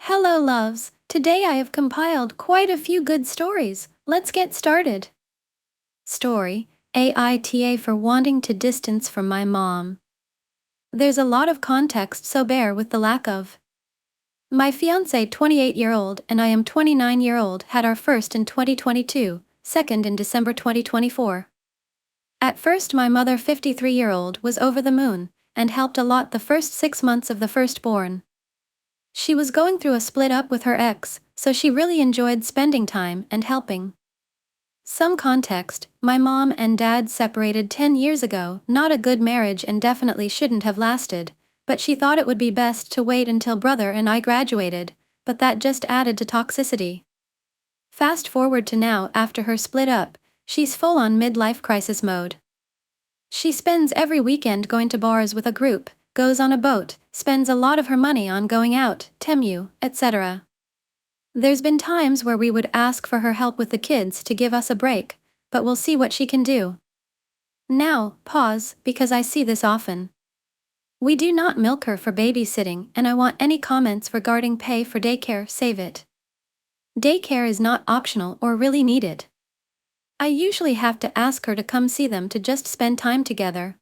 Hello, loves. Today I have compiled quite a few good stories. Let's get started. Story AITA for wanting to distance from my mom. There's a lot of context, so bear with the lack of. My fiance, 28-year-old, and I am 29-year-old, had our first in 2022, second in December 2024. At first, my mother, 53-year-old, was over the moon and helped a lot the first 6 months of the firstborn. She was going through a split up with her ex, so she really enjoyed spending time and helping. Some context: my mom and dad separated 10 years ago, not a good marriage and definitely shouldn't have lasted, but she thought it would be best to wait until brother and I graduated, but that just added to toxicity. Fast forward to now, after her split up, she's full on midlife crisis mode. She spends every weekend going to bars with a group, goes on a boat, spends a lot of her money on going out, temu, etc. There's been times where we would ask for her help with the kids to give us a break, but we'll see what she can do. Now, pause, because I see this often. We do not milk her for babysitting, and I want any comments regarding pay for daycare, save it. Daycare is not optional or really needed. I usually have to ask her to come see them to just spend time together.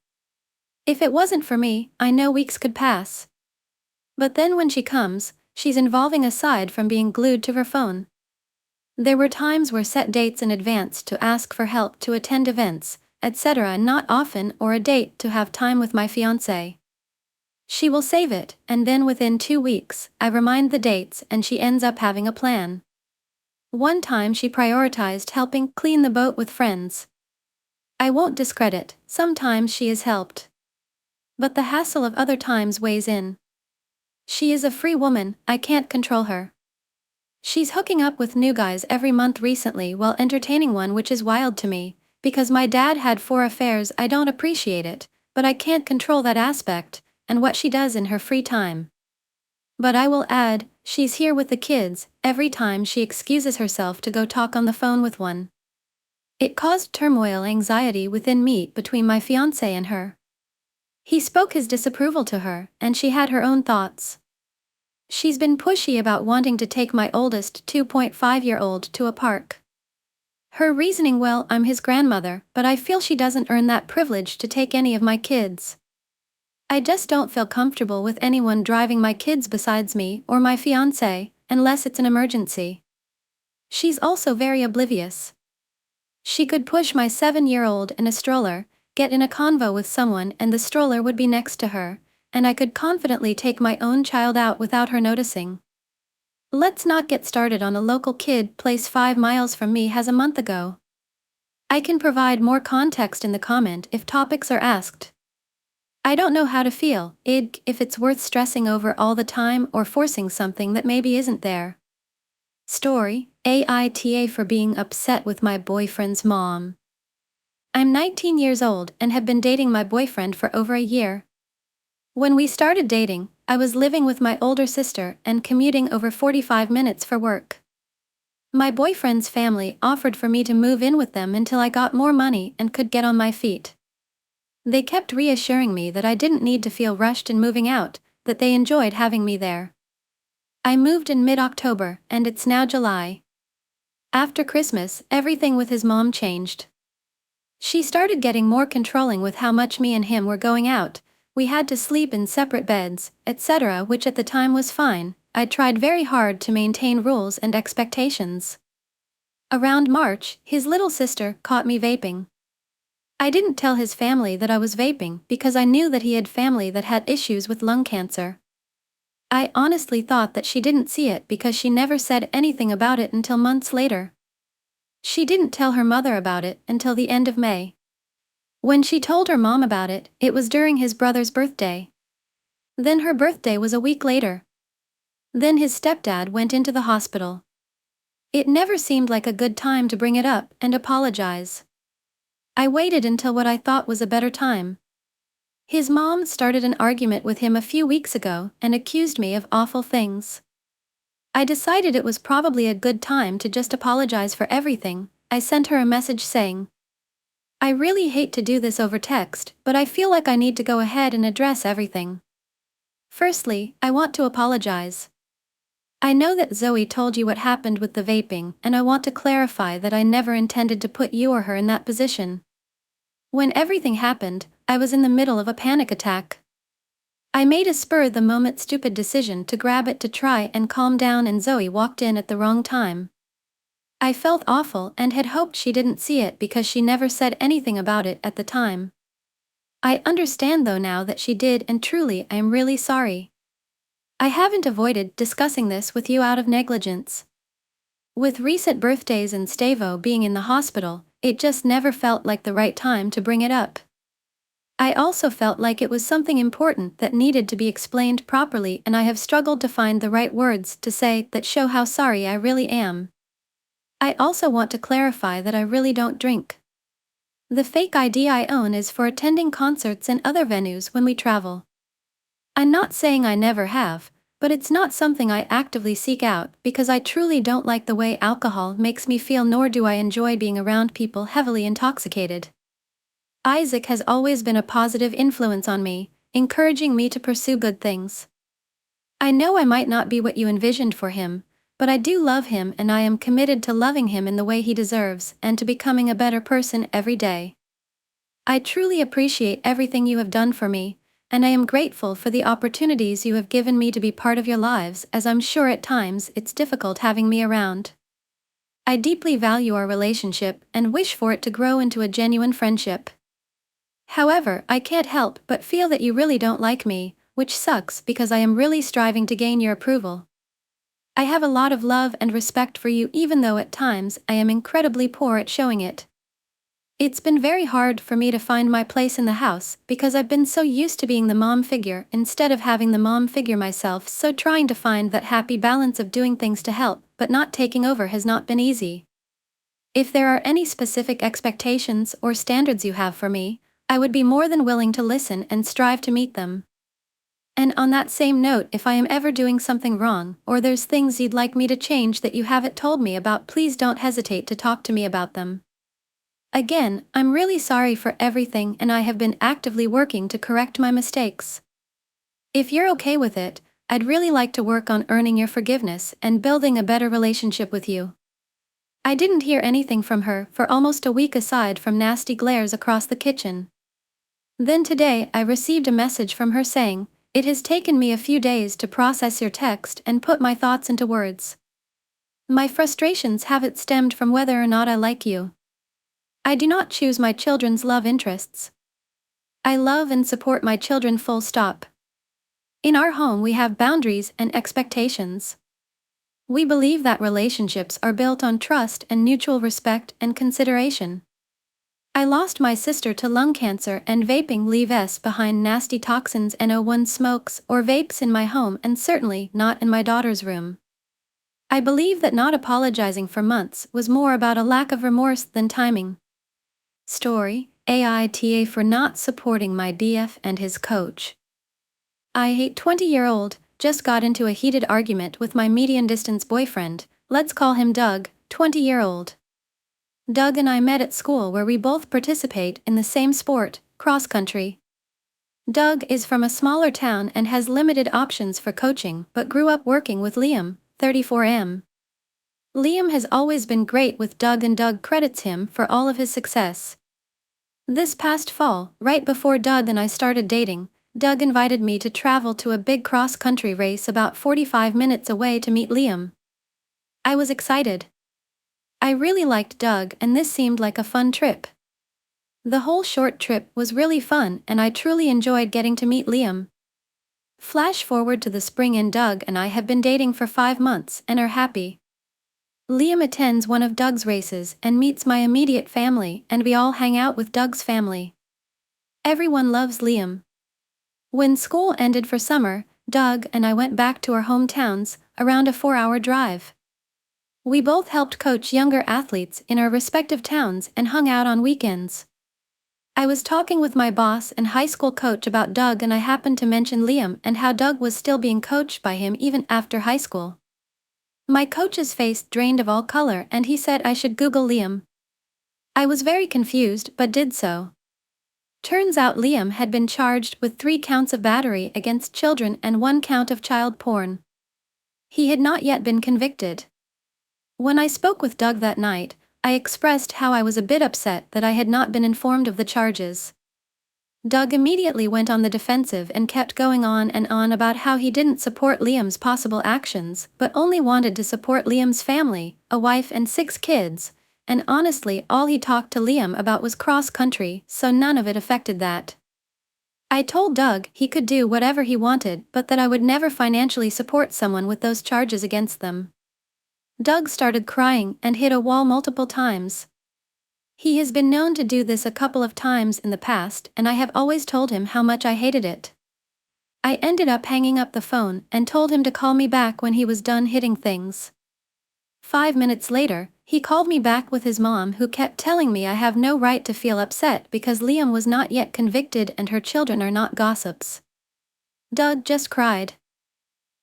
If it wasn't for me, I know weeks could pass. But then when she comes, she's involving aside from being glued to her phone. There were times where set dates in advance to ask for help to attend events, etc., not often, or a date to have time with my fiance. She will save it, and then within 2 weeks, I remind the dates and she ends up having a plan. One time she prioritized helping clean the boat with friends. I won't discredit, sometimes she is helped. But the hassle of other times weighs in. She is a free woman, I can't control her. She's hooking up with new guys every month recently while entertaining one, which is wild to me, because my dad had 4 affairs. I don't appreciate it, but I can't control that aspect, and what she does in her free time. But I will add, she's here with the kids every time she excuses herself to go talk on the phone with one. It caused turmoil, anxiety within me between my fiance and her. He spoke his disapproval to her, and she had her own thoughts. She's been pushy about wanting to take my oldest 2.5-year-old to a park. Her reasoning: well, I'm his grandmother, but I feel she doesn't earn that privilege to take any of my kids. I just don't feel comfortable with anyone driving my kids besides me or my fiance, unless it's an emergency. She's also very oblivious. She could push my 7-year-old in a stroller, get in a convo with someone, and the stroller would be next to her, and I could confidently take my own child out without her noticing. Let's not get started on a local kid place 5 miles from me has a month ago. I can provide more context in the comment if topics are asked. I don't know how to feel, if it's worth stressing over all the time or forcing something that maybe isn't there. Story AITA for being upset with my boyfriend's mom. I'm 19 years old and have been dating my boyfriend for over a year. When we started dating, I was living with my older sister and commuting over 45 minutes for work. My boyfriend's family offered for me to move in with them until I got more money and could get on my feet. They kept reassuring me that I didn't need to feel rushed in moving out, that they enjoyed having me there. I moved in mid-October, and it's now July. After Christmas, everything with his mom changed. She started getting more controlling with how much me and him were going out. We had to sleep in separate beds, etc., which at the time was fine. I tried very hard to maintain rules and expectations. Around March, his little sister caught me vaping. I didn't tell his family that I was vaping because I knew that he had family that had issues with lung cancer. I honestly thought that she didn't see it because she never said anything about it until months later. She didn't tell her mother about it until the end of May. When she told her mom about it, it was during his brother's birthday. Then her birthday was a week later. Then his stepdad went into the hospital. It never seemed like a good time to bring it up and apologize. I waited until what I thought was a better time. His mom started an argument with him a few weeks ago and accused me of awful things. I decided it was probably a good time to just apologize for everything. I sent her a message saying, I really hate to do this over text, but I feel like I need to go ahead and address everything. Firstly, I want to apologize. I know that Zoe told you what happened with the vaping, and I want to clarify that I never intended to put you or her in that position. When everything happened, I was in the middle of a panic attack. I made a spur-of-the-moment stupid decision to grab it to try and calm down, and Zoe walked in at the wrong time. I felt awful and had hoped she didn't see it because she never said anything about it at the time. I understand though now that she did, and truly I am really sorry. I haven't avoided discussing this with you out of negligence. With recent birthdays and Stavo being in the hospital, it just never felt like the right time to bring it up. I also felt like it was something important that needed to be explained properly, and I have struggled to find the right words to say that show how sorry I really am. I also want to clarify that I really don't drink. The fake ID I own is for attending concerts and other venues when we travel. I'm not saying I never have, but it's not something I actively seek out because I truly don't like the way alcohol makes me feel, nor do I enjoy being around people heavily intoxicated. Isaac has always been a positive influence on me, encouraging me to pursue good things. I know I might not be what you envisioned for him, but I do love him, and I am committed to loving him in the way he deserves and to becoming a better person every day. I truly appreciate everything you have done for me, and I am grateful for the opportunities you have given me to be part of your lives, as I'm sure at times it's difficult having me around. I deeply value our relationship and wish for it to grow into a genuine friendship. However, I can't help but feel that you really don't like me, which sucks because I am really striving to gain your approval. I have a lot of love and respect for you, even though at times I am incredibly poor at showing it. It's been very hard for me to find my place in the house because I've been so used to being the mom figure instead of having the mom figure myself, so trying to find that happy balance of doing things to help but not taking over has not been easy. If there are any specific expectations or standards you have for me, I would be more than willing to listen and strive to meet them. And on that same note, if I am ever doing something wrong, or there's things you'd like me to change that you haven't told me about, please don't hesitate to talk to me about them. Again, I'm really sorry for everything, and I have been actively working to correct my mistakes. If you're okay with it, I'd really like to work on earning your forgiveness and building a better relationship with you. I didn't hear anything from her for almost a week aside from nasty glares across the kitchen. Then today I received a message from her saying, "It has taken me a few days to process your text and put my thoughts into words. My frustrations haven't stemmed from whether or not I like you. I do not choose my children's love interests. I love and support my children, full stop. In our home we have boundaries and expectations. We believe that relationships are built on trust and mutual respect and consideration. I lost my sister to lung cancer, and vaping leaves behind nasty toxins. No one smokes or vapes in my home, and certainly not in my daughter's room. I believe that not apologizing for months was more about a lack of remorse than timing." Story: AITA for not supporting my DF and his coach. I hate 20-year-old, just got into a heated argument with my medium-distance boyfriend, let's call him Doug, 20-year-old. Doug and I met at school where we both participate in the same sport, cross-country. Doug is from a smaller town and has limited options for coaching, but grew up working with Liam, 34M. Liam has always been great with Doug, and Doug credits him for all of his success. This past fall, right before Doug and I started dating, Doug invited me to travel to a big cross-country race about 45 minutes away to meet Liam. I was excited. I really liked Doug, and this seemed like a fun trip. The whole short trip was really fun, and I truly enjoyed getting to meet Liam. Flash forward to the spring, and Doug and I have been dating for 5 months and are happy. Liam attends one of Doug's races and meets my immediate family, and we all hang out with Doug's family. Everyone loves Liam. When school ended for summer, Doug and I went back to our hometowns, around a 4-hour drive. We both helped coach younger athletes in our respective towns and hung out on weekends. I was talking with my boss and high school coach about Doug, and I happened to mention Liam and how Doug was still being coached by him even after high school. My coach's face drained of all color, and he said I should Google Liam. I was very confused but did so. Turns out Liam had been charged with 3 counts of battery against children and 1 count of child porn. He had not yet been convicted. When I spoke with Doug that night, I expressed how I was a bit upset that I had not been informed of the charges. Doug immediately went on the defensive and kept going on and on about how he didn't support Liam's possible actions but only wanted to support Liam's family, a wife and 6 kids, and honestly all he talked to Liam about was cross-country, so none of it affected that. I told Doug he could do whatever he wanted but that I would never financially support someone with those charges against them. Doug started crying and hit a wall multiple times. He has been known to do this a couple of times in the past, and I have always told him how much I hated it. I ended up hanging up the phone and told him to call me back when he was done hitting things. 5 minutes later, he called me back with his mom, who kept telling me I have no right to feel upset because Liam was not yet convicted and her children are not gossips. Doug just cried.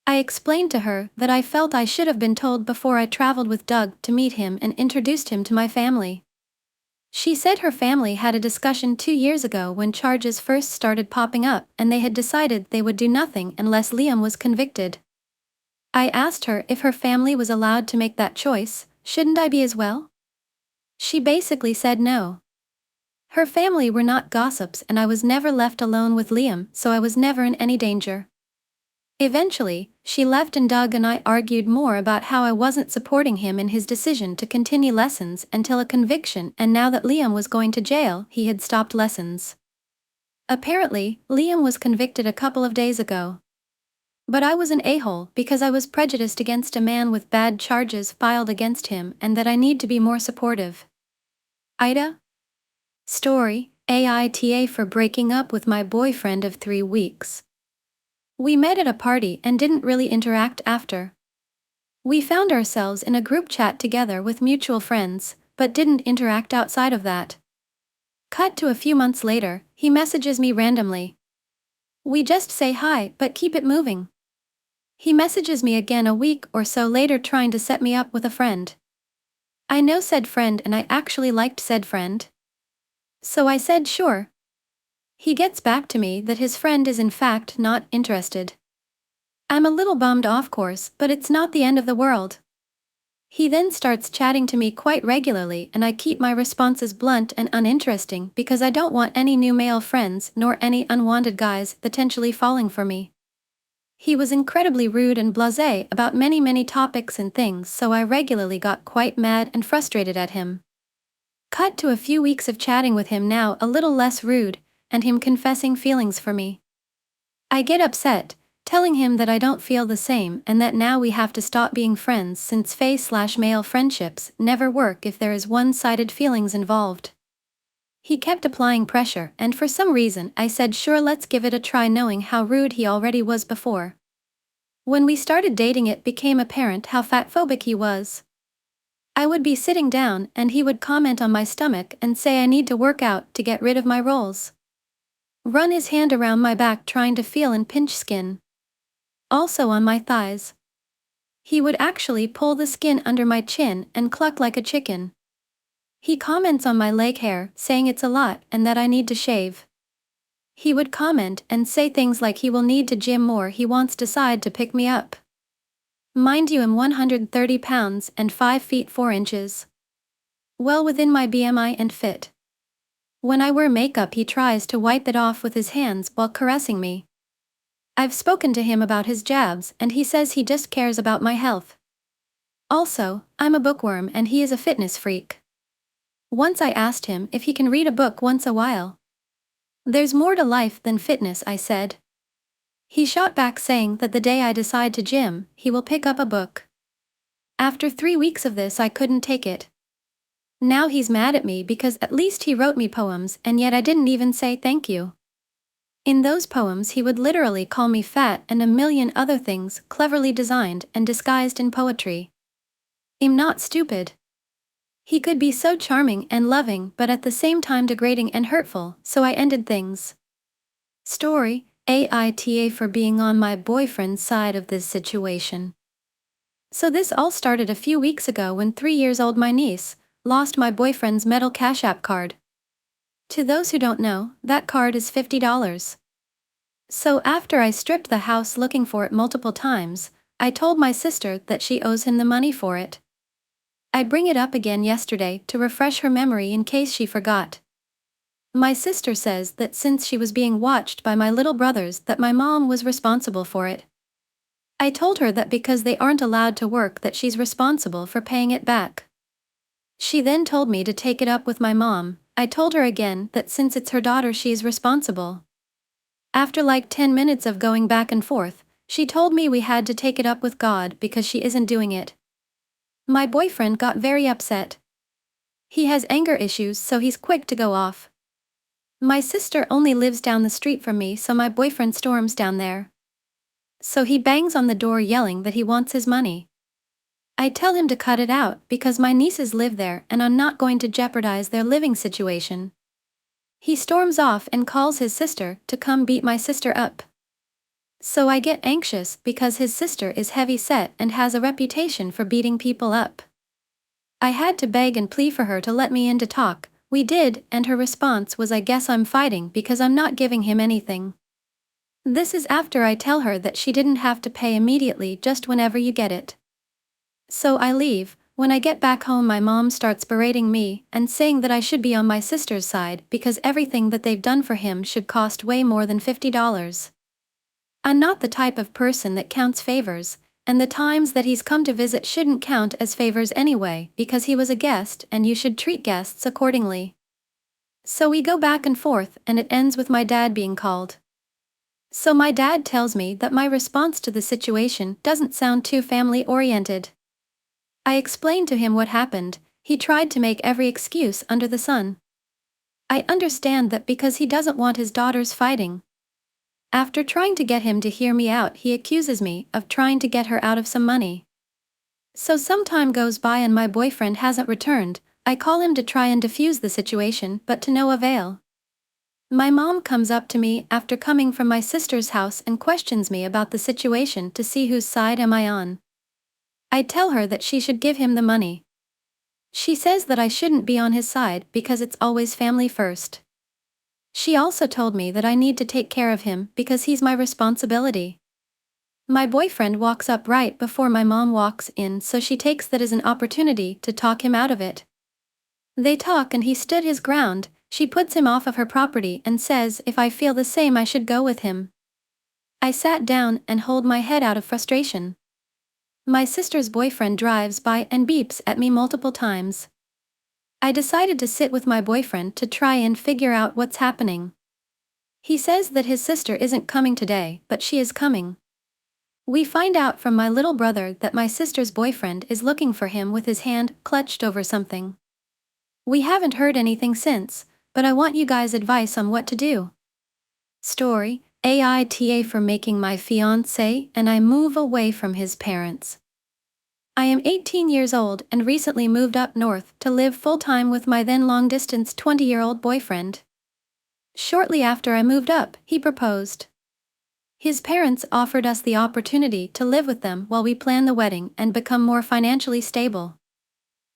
I explained to her that I felt I should have been told before I traveled with Doug to meet him and introduced him to my family. She said her family had a discussion 2 years ago when charges first started popping up and they had decided they would do nothing unless Liam was convicted. I asked her if her family was allowed to make that choice, shouldn't I be as well? She basically said no. Her family were not gossips and I was never left alone with Liam, so I was never in any danger. Eventually, she left and Doug and I argued more about how I wasn't supporting him in his decision to continue lessons until a conviction, and now that Liam was going to jail, he had stopped lessons. Apparently, Liam was convicted a couple of days ago. But I was an a-hole because I was prejudiced against a man with bad charges filed against him and that I need to be more supportive. AITA? Story, AITA for breaking up with my boyfriend of 3 weeks. We met at a party and didn't really interact after. We found ourselves in a group chat together with mutual friends, but didn't interact outside of that. Cut to a few months later, he messages me randomly. We just say hi but keep it moving. He messages me again a week or so later trying to set me up with a friend. I know said friend and I actually liked said friend. So I said sure. He gets back to me that his friend is in fact not interested. I'm a little bummed off course, but it's not the end of the world. He then starts chatting to me quite regularly and I keep my responses blunt and uninteresting because I don't want any new male friends nor any unwanted guys potentially falling for me. He was incredibly rude and blasé about many topics and things, so I regularly got quite mad and frustrated at him. Cut to a few weeks of chatting with him now, a little less rude, and him confessing feelings for me. I get upset, telling him that I don't feel the same and that now we have to stop being friends since face/male friendships never work if there is one-sided feelings involved. He kept applying pressure and for some reason I said sure, let's give it a try, knowing how rude he already was before. When we started dating it became apparent how fatphobic he was. I would be sitting down and he would comment on my stomach and say I need to work out to get rid of my rolls. Run his hand around my back trying to feel and pinch skin. Also on my thighs. He would actually pull the skin under my chin and cluck like a chicken. He comments on my leg hair, saying it's a lot and that I need to shave. He would comment and say things like he will need to gym more, he wants to decide to pick me up. Mind you, I'm 130 pounds and 5 feet 4 inches. Well within my BMI and fit. When I wear makeup he tries to wipe it off with his hands while caressing me. I've spoken to him about his jabs and he says he just cares about my health. Also, I'm a bookworm and he is a fitness freak. Once I asked him if he can read a book once a while. There's more to life than fitness, I said. He shot back saying that the day I decide to gym, he will pick up a book. After 3 weeks of this I couldn't take it. Now he's mad at me because at least he wrote me poems and yet I didn't even say thank you. In those poems he would literally call me fat and a million other things cleverly designed and disguised in poetry. I'm not stupid. He could be so charming and loving but at the same time degrading and hurtful, so I ended things. Story, AITA for being on my boyfriend's side of this situation. So this all started a few weeks ago when 3 years old my niece lost my boyfriend's metal Cash App card. To those who don't know, that card is $50. So after I stripped the house looking for it multiple times, I told my sister that she owes him the money for it. I bring it up again yesterday to refresh her memory in case she forgot. My sister says that since she was being watched by my little brothers that my mom was responsible for it. I told her that because they aren't allowed to work that she's responsible for paying it back. She then told me to take it up with my mom. I told her again that since it's her daughter she's responsible. After like 10 minutes of going back and forth, she told me we had to take it up with God because she isn't doing it. My boyfriend got very upset. He has anger issues, so he's quick to go off. My sister only lives down the street from me, so my boyfriend storms down there. So he bangs on the door yelling that he wants his money. I tell him to cut it out because my nieces live there and I'm not going to jeopardize their living situation. He storms off and calls his sister to come beat my sister up. So I get anxious because his sister is heavy-set and has a reputation for beating people up. I had to beg and plead for her to let me in to talk. We did, and her response was, "I guess I'm fighting because I'm not giving him anything." This is after I tell her that she didn't have to pay immediately, just whenever you get it. So I leave. When I get back home my mom starts berating me and saying that I should be on my sister's side because everything that they've done for him should cost way more than $50. I'm not the type of person that counts favors, and the times that he's come to visit shouldn't count as favors anyway because he was a guest and you should treat guests accordingly. So we go back and forth and it ends with my dad being called. So my dad tells me that my response to the situation doesn't sound too family-oriented. I explained to him what happened. He tried to make every excuse under the sun. I understand that because he doesn't want his daughters fighting. After trying to get him to hear me out, he accuses me of trying to get her out of some money. So some time goes by and my boyfriend hasn't returned. I call him to try and defuse the situation, but to no avail. My mom comes up to me after coming from my sister's house and questions me about the situation to see whose side am I on. I tell her that she should give him the money. She says that I shouldn't be on his side because it's always family first. She also told me that I need to take care of him because he's my responsibility. My boyfriend walks up right before my mom walks in, so she takes that as an opportunity to talk him out of it. They talk and he stood his ground. She puts him off of her property and says if I feel the same I should go with him. I sat down and hold my head out of frustration. My sister's boyfriend drives by and beeps at me multiple times. I decided to sit with my boyfriend to try and figure out what's happening. He says that his sister isn't coming today, but she is coming. We find out from my little brother that my sister's boyfriend is looking for him with his hand clutched over something. We haven't heard anything since, but I want you guys' advice on what to do. Story: AITA for making my fiance and I move away from his parents. I am 18 years old and recently moved up north to live full-time with my then long-distance 20-year-old boyfriend. Shortly after I moved up, he proposed. His parents offered us the opportunity to live with them while we plan the wedding and become more financially stable.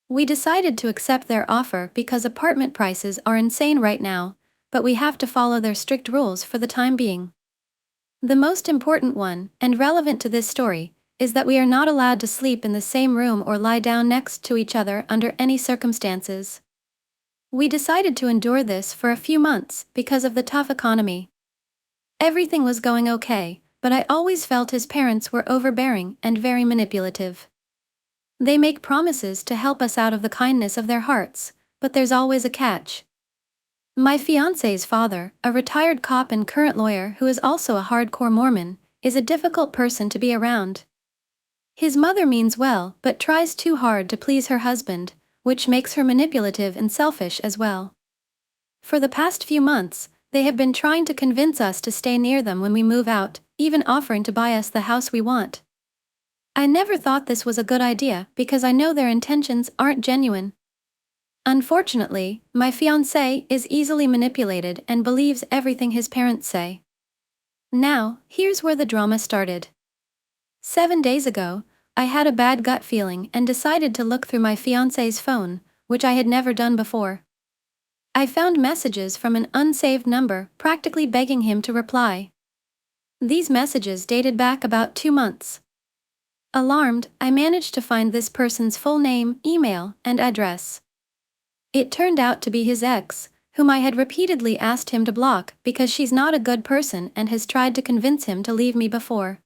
We decided to accept their offer because apartment prices are insane right now, but we have to follow their strict rules for the time being. The most important one, and relevant to this story, is that we are not allowed to sleep in the same room or lie down next to each other under any circumstances. We decided to endure this for a few months because of the tough economy. Everything was going okay, but I always felt his parents were overbearing and very manipulative. They make promises to help us out of the kindness of their hearts, but there's always a catch. My fiance's father, a retired cop and current lawyer who is also a hardcore Mormon, is a difficult person to be around. His mother means well but tries too hard to please her husband, which makes her manipulative and selfish as well. For the past few months, they have been trying to convince us to stay near them when we move out, even offering to buy us the house we want. I never thought this was a good idea because I know their intentions aren't genuine. Unfortunately, my fiancé is easily manipulated and believes everything his parents say. Now, here's where the drama started. 7 days ago, I had a bad gut feeling and decided to look through my fiancé's phone, which I had never done before. I found messages from an unsaved number practically begging him to reply. These messages dated back about 2 months. Alarmed, I managed to find this person's full name, email, and address. It turned out to be his ex, whom I had repeatedly asked him to block because she's not a good person and has tried to convince him to leave me before.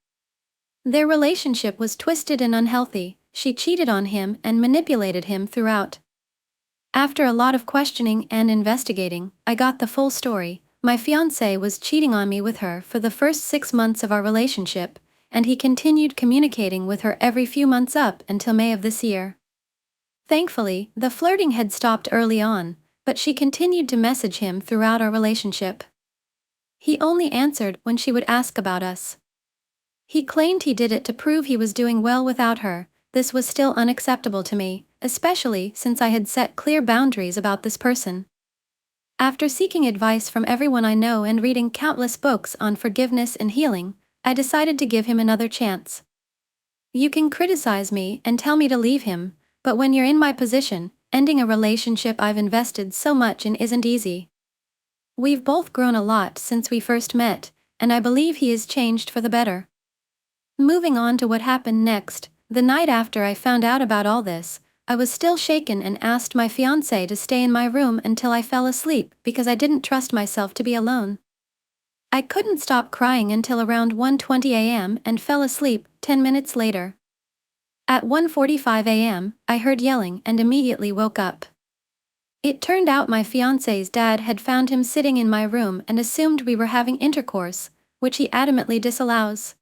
Their relationship was twisted and unhealthy. She cheated on him and manipulated him throughout. After a lot of questioning and investigating, I got the full story. My fiance was cheating on me with her for the first 6 months of our relationship, and he continued communicating with her every few months up until May of this year. Thankfully, the flirting had stopped early on, but she continued to message him throughout our relationship. He only answered when she would ask about us. He claimed he did it to prove he was doing well without her. This was still unacceptable to me, especially since I had set clear boundaries about this person. After seeking advice from everyone I know and reading countless books on forgiveness and healing, I decided to give him another chance. You can criticize me and tell me to leave him, but when you're in my position, ending a relationship I've invested so much in isn't easy. We've both grown a lot since we first met, and I believe he has changed for the better. Moving on to what happened next, the night after I found out about all this, I was still shaken and asked my fiancé to stay in my room until I fell asleep because I didn't trust myself to be alone. I couldn't stop crying until around 1:20 a.m. and fell asleep 10 minutes later. At 1:45 a.m., I heard yelling and immediately woke up. It turned out my fiancé's dad had found him sitting in my room and assumed we were having intercourse, which he adamantly disallows.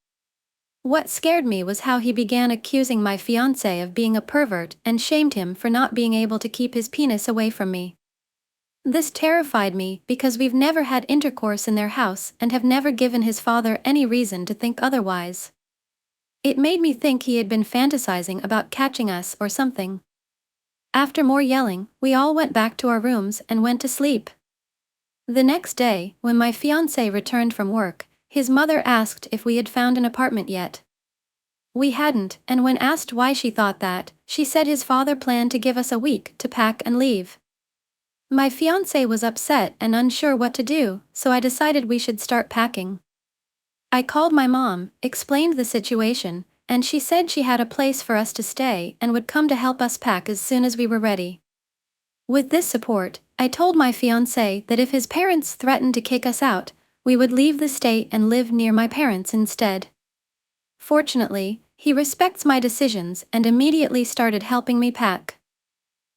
What scared me was how he began accusing my fiancé of being a pervert and shamed him for not being able to keep his penis away from me. This terrified me because we've never had intercourse in their house and have never given his father any reason to think otherwise. It made me think he had been fantasizing about catching us or something. After more yelling, we all went back to our rooms and went to sleep. The next day, when my fiancé returned from work, his mother asked if we had found an apartment yet. We hadn't, and when asked why she thought that, she said his father planned to give us a week to pack and leave. My fiancé was upset and unsure what to do, so I decided we should start packing. I called my mom, explained the situation, and she said she had a place for us to stay and would come to help us pack as soon as we were ready. With this support, I told my fiancé that if his parents threatened to kick us out, we would leave the state and live near my parents instead. Fortunately, he respects my decisions and immediately started helping me pack.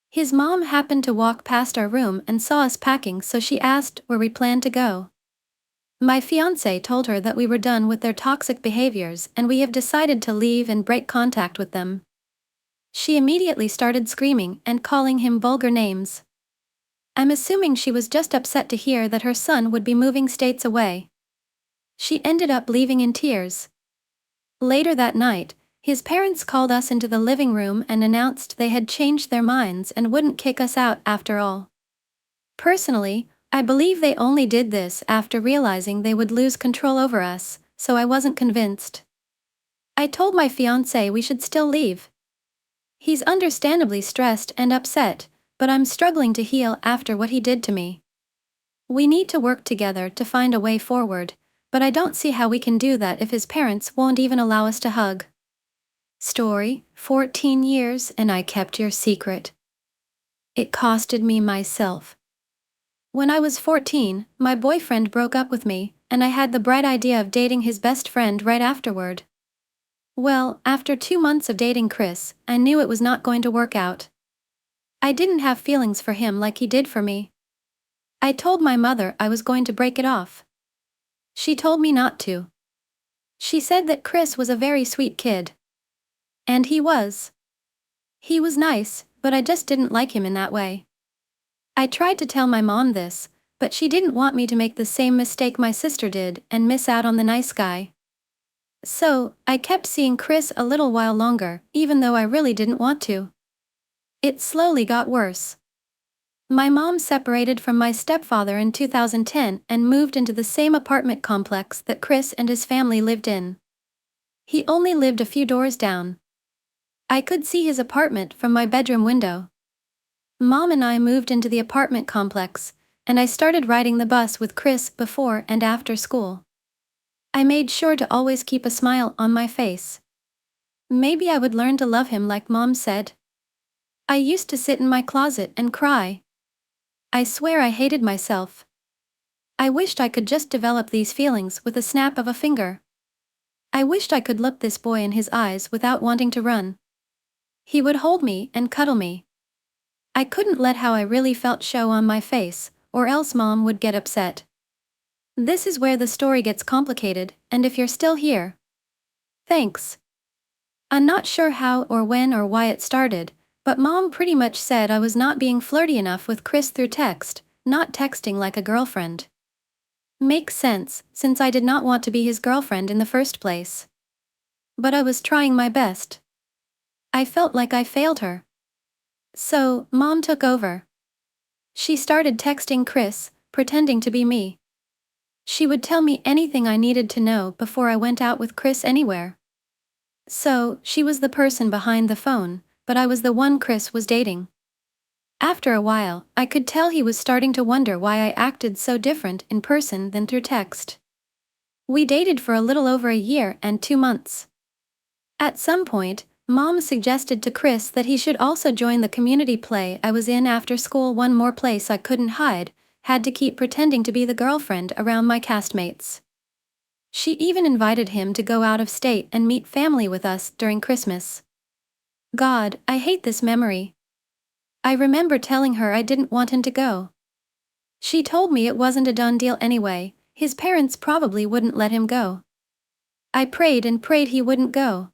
His mom happened to walk past our room and saw us packing, so she asked where we planned to go. My fiancé told her that we were done with their toxic behaviors and we have decided to leave and break contact with them. She immediately started screaming and calling him vulgar names. I'm assuming she was just upset to hear that her son would be moving states away. She ended up leaving in tears. Later that night, his parents called us into the living room and announced they had changed their minds and wouldn't kick us out after all. Personally, I believe they only did this after realizing they would lose control over us, so I wasn't convinced. I told my fiancé we should still leave. He's understandably stressed and upset, but I'm struggling to heal after what he did to me. We need to work together to find a way forward, but I don't see how we can do that if his parents won't even allow us to hug. Story: 14 years and I kept your secret. It costed me myself. When I was 14, my boyfriend broke up with me, and I had the bright idea of dating his best friend right afterward. Well, after 2 months of dating Chris, I knew it was not going to work out. I didn't have feelings for him like he did for me. I told my mother I was going to break it off. She told me not to. She said that Chris was a very sweet kid. And he was. He was nice, but I just didn't like him in that way. I tried to tell my mom this, but she didn't want me to make the same mistake my sister did and miss out on the nice guy. So, I kept seeing Chris a little while longer, even though I really didn't want to. It slowly got worse. My mom separated from my stepfather in 2010 and moved into the same apartment complex that Chris and his family lived in. He only lived a few doors down. I could see his apartment from my bedroom window. Mom and I moved into the apartment complex, and I started riding the bus with Chris before and after school. I made sure to always keep a smile on my face. Maybe I would learn to love him like Mom said. I used to sit in my closet and cry. I swear I hated myself. I wished I could just develop these feelings with a snap of a finger. I wished I could look this boy in his eyes without wanting to run. He would hold me and cuddle me. I couldn't let how I really felt show on my face, or else Mom would get upset. This is where the story gets complicated, and if you're still here, thanks. I'm not sure how or when or why it started, but Mom pretty much said I was not being flirty enough with Chris through text, not texting like a girlfriend. Makes sense, since I did not want to be his girlfriend in the first place. But I was trying my best. I felt like I failed her. So, Mom took over. She started texting Chris, pretending to be me. She would tell me anything I needed to know before I went out with Chris anywhere. So, she was the person behind the phone, but I was the one Chris was dating. After a while, I could tell he was starting to wonder why I acted so different in person than through text. We dated for a little over a year and 2 months. At some point, Mom suggested to Chris that he should also join the community play I was in after school. One more place I couldn't hide, had to keep pretending to be the girlfriend around my castmates. She even invited him to go out of state and meet family with us during Christmas. God, I hate this memory. I remember telling her I didn't want him to go. She told me it wasn't a done deal anyway, his parents probably wouldn't let him go. I prayed and prayed he wouldn't go.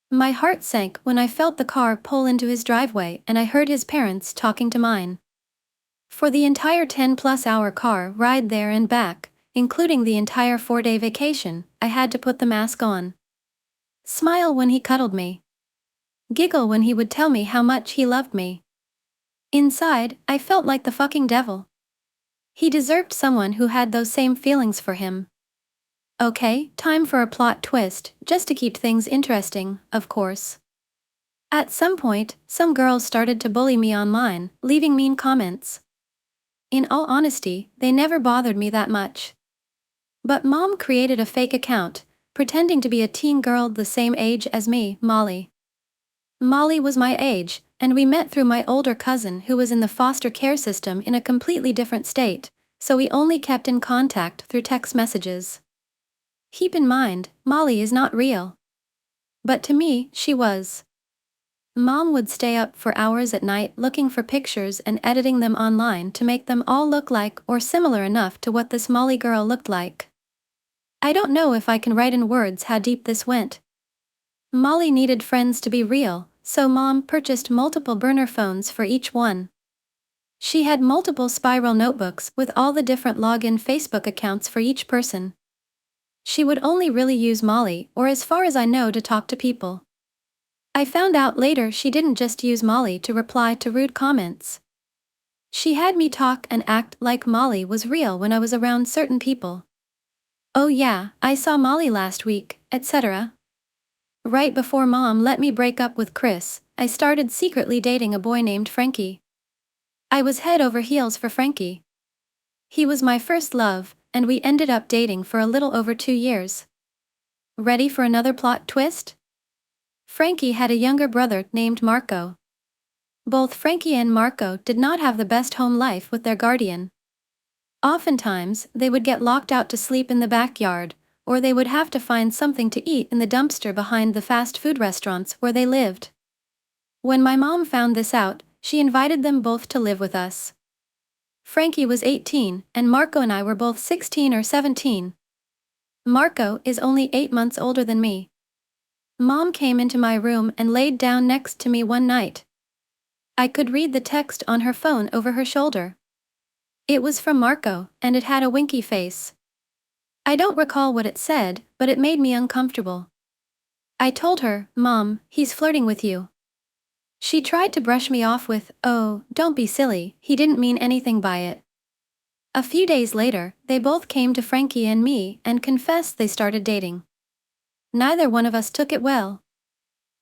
My heart sank when I felt the car pull into his driveway and I heard his parents talking to mine. For the entire 10-plus-hour car ride there and back, including the entire 4-day vacation, I had to put the mask on. Smile when he cuddled me. Giggle when he would tell me how much he loved me. Inside, I felt like the fucking devil. He deserved someone who had those same feelings for him. Okay, time for a plot twist, just to keep things interesting, of course. At some point, some girls started to bully me online, leaving mean comments. In all honesty, they never bothered me that much. But Mom created a fake account, pretending to be a teen girl the same age as me, Molly. Molly was my age, and we met through my older cousin who was in the foster care system in a completely different state, so we only kept in contact through text messages. Keep in mind, Molly is not real. But to me, she was. Mom would stay up for hours at night looking for pictures and editing them online to make them all look like or similar enough to what this Molly girl looked like. I don't know if I can write in words how deep this went. Molly needed friends to be real, so Mom purchased multiple burner phones for each one. She had multiple spiral notebooks with all the different login Facebook accounts for each person. She would only really use Molly, or as far as I know, to talk to people. I found out later she didn't just use Molly to reply to rude comments. She had me talk and act like Molly was real when I was around certain people. Oh yeah, I saw Molly last week, etc. Right before Mom let me break up with Chris, I started secretly dating a boy named Frankie. I was head over heels for Frankie. He was my first love, and we ended up dating for a little over 2 years. Ready for another plot twist? Frankie had a younger brother named Marco. Both Frankie and Marco did not have the best home life with their guardian. Oftentimes, they would get locked out to sleep in the backyard, or they would have to find something to eat in the dumpster behind the fast food restaurants where they lived. When my mom found this out, she invited them both to live with us. Frankie was 18, and Marco and I were both 16 or 17. Marco is only 8 months older than me. Mom came into my room and laid down next to me one night. I could read the text on her phone over her shoulder. It was from Marco, and it had a winky face. I don't recall what it said, but it made me uncomfortable. I told her, "Mom, he's flirting with you." She tried to brush me off with, "Oh, don't be silly, he didn't mean anything by it." A few days later, they both came to Frankie and me and confessed they started dating. Neither one of us took it well.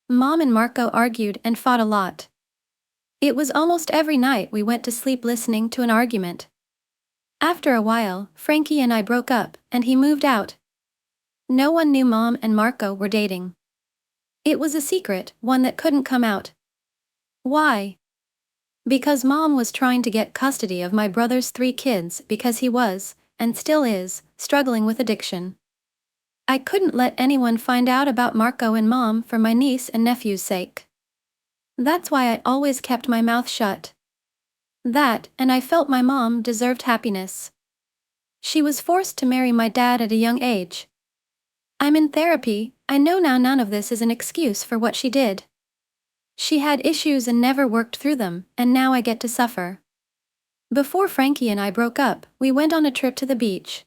Mom and Marco argued and fought a lot. It was almost every night we went to sleep listening to an argument. After a while, Frankie and I broke up, and he moved out. No one knew Mom and Marco were dating. It was a secret, one that couldn't come out. Why? Because mom was trying to get custody of my brother's 3 kids because he was, and still is, struggling with addiction. I couldn't let anyone find out about Marco and mom for my niece and nephew's sake. That's why I always kept my mouth shut. That, and I felt my mom deserved happiness. She was forced to marry my dad at a young age. I'm in therapy, I know now none of this is an excuse for what she did. She had issues and never worked through them, and now I get to suffer. Before Frankie and I broke up, we went on a trip to the beach.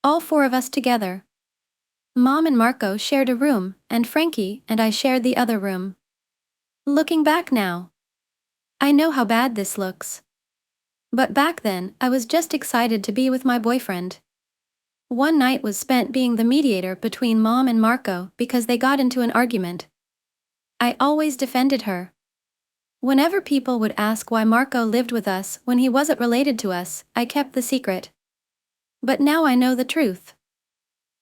All 4 of us together. Mom and Marco shared a room, and Frankie and I shared the other room. Looking back now, I know how bad this looks. But back then, I was just excited to be with my boyfriend. One night was spent being the mediator between mom and Marco because they got into an argument. I always defended her. Whenever people would ask why Marco lived with us when he wasn't related to us, I kept the secret. But now I know the truth.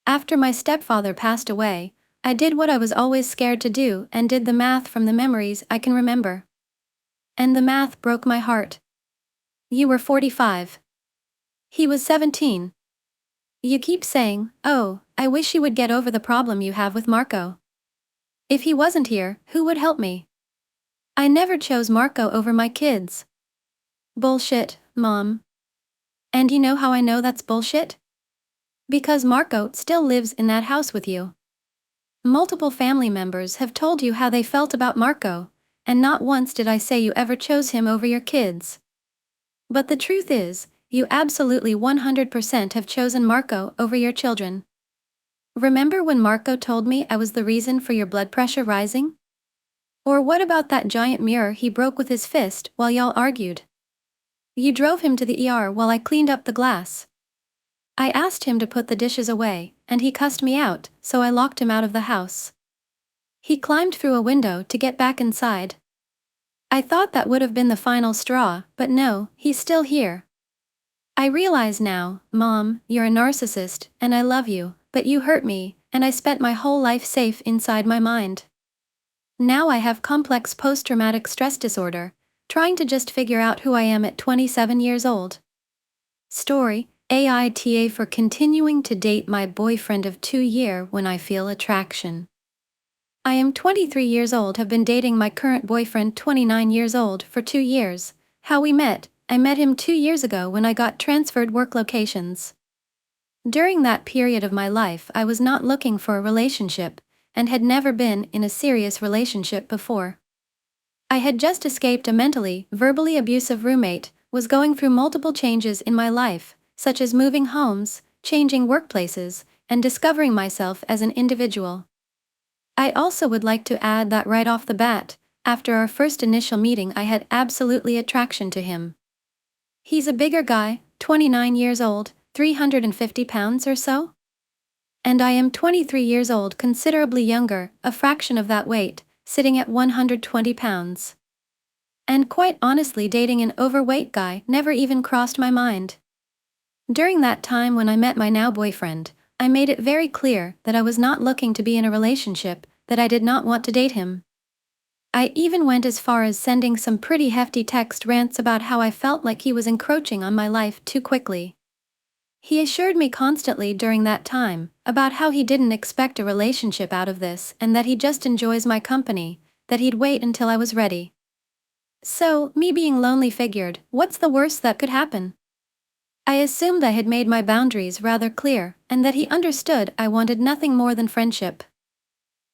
After my stepfather passed away, I did what I was always scared to do and did the math from the memories I can remember. And the math broke my heart. You were 45. He was 17. You keep saying, "Oh, I wish you would get over the problem you have with Marco. If he wasn't here, who would help me?" I never chose Marco over my kids. Bullshit, Mom. And you know how I know that's bullshit? Because Marco still lives in that house with you. Multiple family members have told you how they felt about Marco, and not once did I say you ever chose him over your kids. But the truth is, you absolutely 100% have chosen Marco over your children. Remember when Marco told me I was the reason for your blood pressure rising? Or what about that giant mirror he broke with his fist while y'all argued? You drove him to the ER while I cleaned up the glass. I asked him to put the dishes away, and he cussed me out, so I locked him out of the house. He climbed through a window to get back inside. I thought that would have been the final straw, but no, he's still here. I realize now, Mom, you're a narcissist, and I love you, but you hurt me, and I spent my whole life safe inside my mind. Now I have complex post-traumatic stress disorder, trying to just figure out who I am at 27 years old. Story, AITA for continuing to date my boyfriend of 2 years when I feel attraction. I am 23 years old, have been dating my current boyfriend 29 years old for 2 years. How we met, I met him 2 years ago when I got transferred work locations. During that period of my life I was not looking for a relationship, and had never been in a serious relationship before. I had just escaped a mentally, verbally abusive roommate, was going through multiple changes in my life, such as moving homes, changing workplaces, and discovering myself as an individual. I also would like to add that right off the bat, after our first initial meeting I had absolutely attraction to him. He's a bigger guy, 29 years old, 350 pounds or so? And I am 23 years old, considerably younger, a fraction of that weight, sitting at 120 pounds. And quite honestly, dating an overweight guy never even crossed my mind. During that time when I met my now boyfriend, I made it very clear that I was not looking to be in a relationship, that I did not want to date him. I even went as far as sending some pretty hefty text rants about how I felt like he was encroaching on my life too quickly. He assured me constantly during that time about how he didn't expect a relationship out of this and that he just enjoys my company, that he'd wait until I was ready. So, me being lonely figured, what's the worst that could happen? I assumed I had made my boundaries rather clear, and that he understood I wanted nothing more than friendship.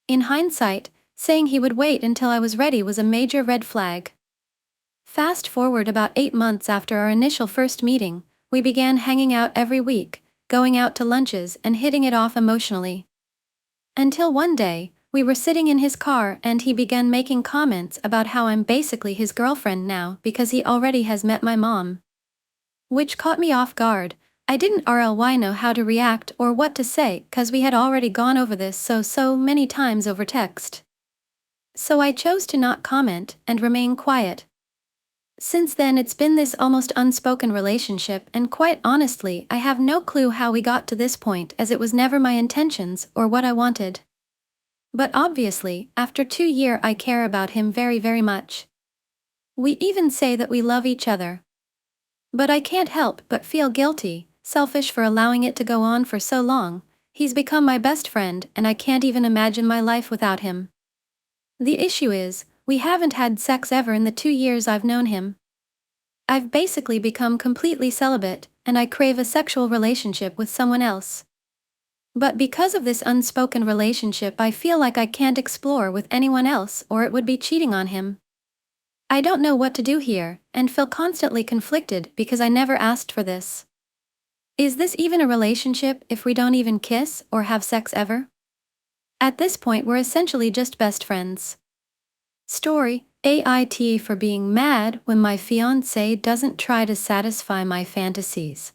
In hindsight, saying he would wait until I was ready was a major red flag. Fast forward about 8 months after our initial first meeting, we began hanging out every week, going out to lunches and hitting it off emotionally. Until one day, we were sitting in his car and he began making comments about how I'm basically his girlfriend now because he already has met my mom. Which caught me off guard. I didn't really know how to react or what to say cause we had already gone over this so many times over text. So I chose to not comment and remain quiet. Since then it's been this almost unspoken relationship, and quite honestly I have no clue how we got to this point as it was never my intentions or what I wanted. But obviously, after 2 years I care about him very very much. We even say that we love each other. But I can't help but feel guilty, selfish for allowing it to go on for so long. He's become my best friend and I can't even imagine my life without him. The issue is, we haven't had sex ever in the 2 years I've known him. I've basically become completely celibate, and I crave a sexual relationship with someone else. But because of this unspoken relationship, I feel like I can't explore with anyone else or it would be cheating on him. I don't know what to do here, and feel constantly conflicted because I never asked for this. Is this even a relationship if we don't even kiss or have sex ever? At this point, we're essentially just best friends. Story: AITA for being mad when my fiance doesn't try to satisfy my fantasies.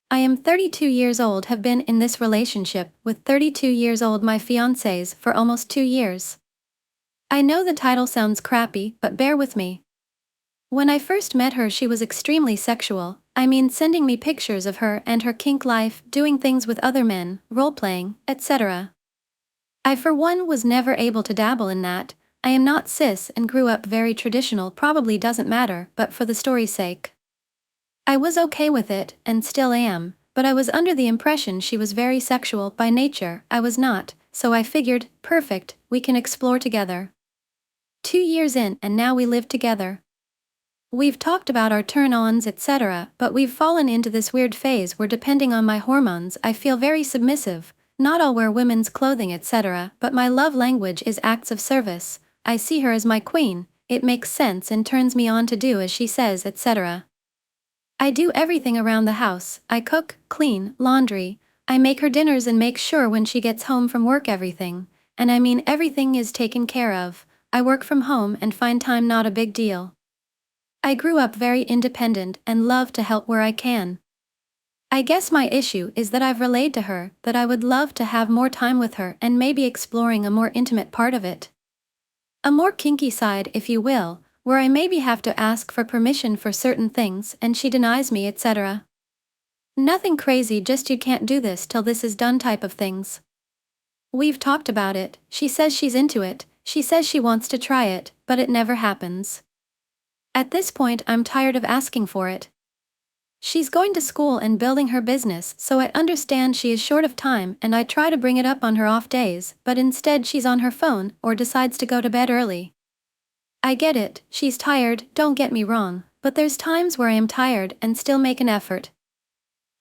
I am 32 years old, have been in this relationship with 32 years old my fiancés for almost 2 years. I know the title sounds crappy, but bear with me. When I first met her, she was extremely sexual, I mean sending me pictures of her and her kink life, doing things with other men, role-playing, etc. I for one was never able to dabble in that. I am not cis and grew up very traditional, probably doesn't matter, but for the story's sake. I was okay with it, and still am, but I was under the impression she was very sexual by nature. I was not, so I figured, perfect, we can explore together. 2 years in and now we live together. We've talked about our turn-ons etc., but we've fallen into this weird phase where depending on my hormones I feel very submissive. Not I'll wear women's clothing etc., but my love language is acts of service. I see her as my queen, it makes sense and turns me on to do as she says etc. I do everything around the house, I cook, clean, laundry, I make her dinners and make sure when she gets home from work everything, and I mean everything is taken care of. I work from home and find time not a big deal. I grew up very independent and love to help where I can. I guess my issue is that I've relayed to her that I would love to have more time with her and maybe exploring a more intimate part of it. A more kinky side, if you will, where I maybe have to ask for permission for certain things and she denies me etc. Nothing crazy, just you can't do this till this is done type of things. We've talked about it, she says she's into it, she says she wants to try it, but it never happens. At this point I'm tired of asking for it. She's going to school and building her business, so I understand she is short of time and I try to bring it up on her off days, but instead she's on her phone or decides to go to bed early. I get it, she's tired, don't get me wrong, but there's times where I am tired and still make an effort.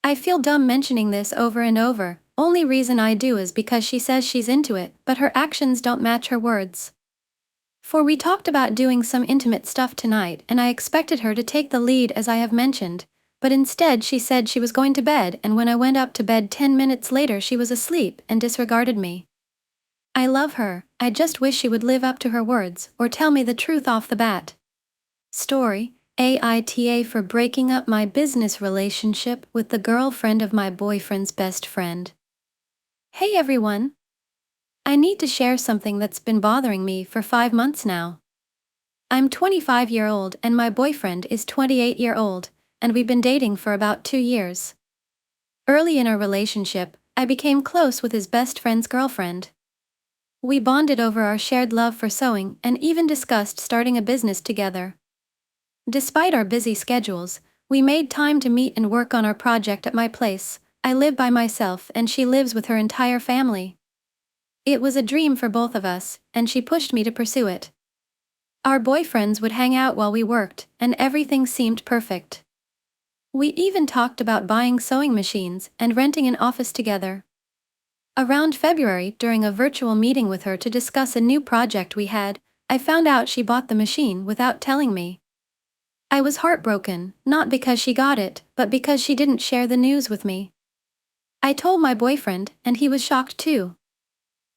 I feel dumb mentioning this over and over, only reason I do is because she says she's into it, but her actions don't match her words. For we talked about doing some intimate stuff tonight and I expected her to take the lead as I have mentioned, but instead she said she was going to bed, and when I went up to bed 10 minutes later she was asleep and disregarded me. I love her, I just wish she would live up to her words or tell me the truth off the bat. Story: AITA for breaking up my business relationship with the girlfriend of my boyfriend's best friend. Hey everyone! I need to share something that's been bothering me for 5 months now. I'm 25-year-old and my boyfriend is 28-year-old, and we've been dating for about 2 years. Early in our relationship, I became close with his best friend's girlfriend. We bonded over our shared love for sewing and even discussed starting a business together. Despite our busy schedules, we made time to meet and work on our project at my place. I live by myself and she lives with her entire family. It was a dream for both of us, and she pushed me to pursue it. Our boyfriends would hang out while we worked, and everything seemed perfect. We even talked about buying sewing machines and renting an office together. Around February, during a virtual meeting with her to discuss a new project we had, I found out she bought the machine without telling me. I was heartbroken, not because she got it, but because she didn't share the news with me. I told my boyfriend, and he was shocked too.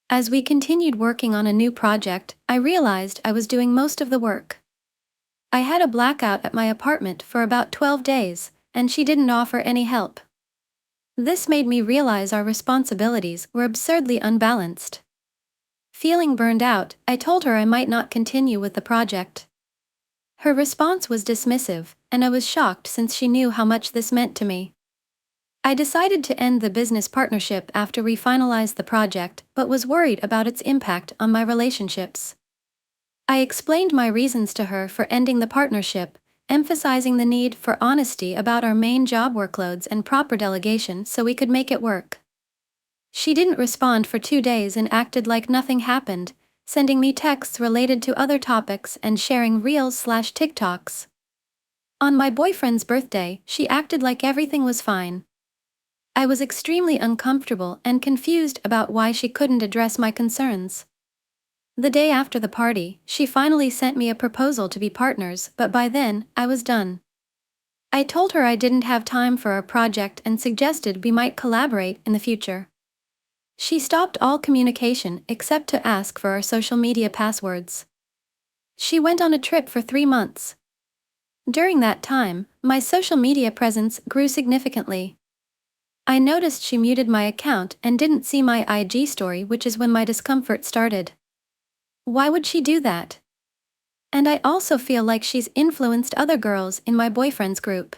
As we continued working on a new project, I realized I was doing most of the work. I had a blackout at my apartment for about 12 days, and she didn't offer any help. This made me realize our responsibilities were absurdly unbalanced. Feeling burned out, I told her I might not continue with the project. Her response was dismissive, and I was shocked since she knew how much this meant to me. I decided to end the business partnership after we finalized the project, but was worried about its impact on my relationships. I explained my reasons to her for ending the partnership, emphasizing the need for honesty about our main job workloads and proper delegation so we could make it work. She didn't respond for 2 days and acted like nothing happened, sending me texts related to other topics and sharing reels/TikToks. On my boyfriend's birthday, she acted like everything was fine. I was extremely uncomfortable and confused about why she couldn't address my concerns. The day after the party, she finally sent me a proposal to be partners, but by then, I was done. I told her I didn't have time for our project and suggested we might collaborate in the future. She stopped all communication except to ask for our social media passwords. She went on a trip for 3 months. During that time, my social media presence grew significantly. I noticed she muted my account and didn't see my IG story, which is when my discomfort started. Why would she do that? And I also feel like she's influenced other girls in my boyfriend's group.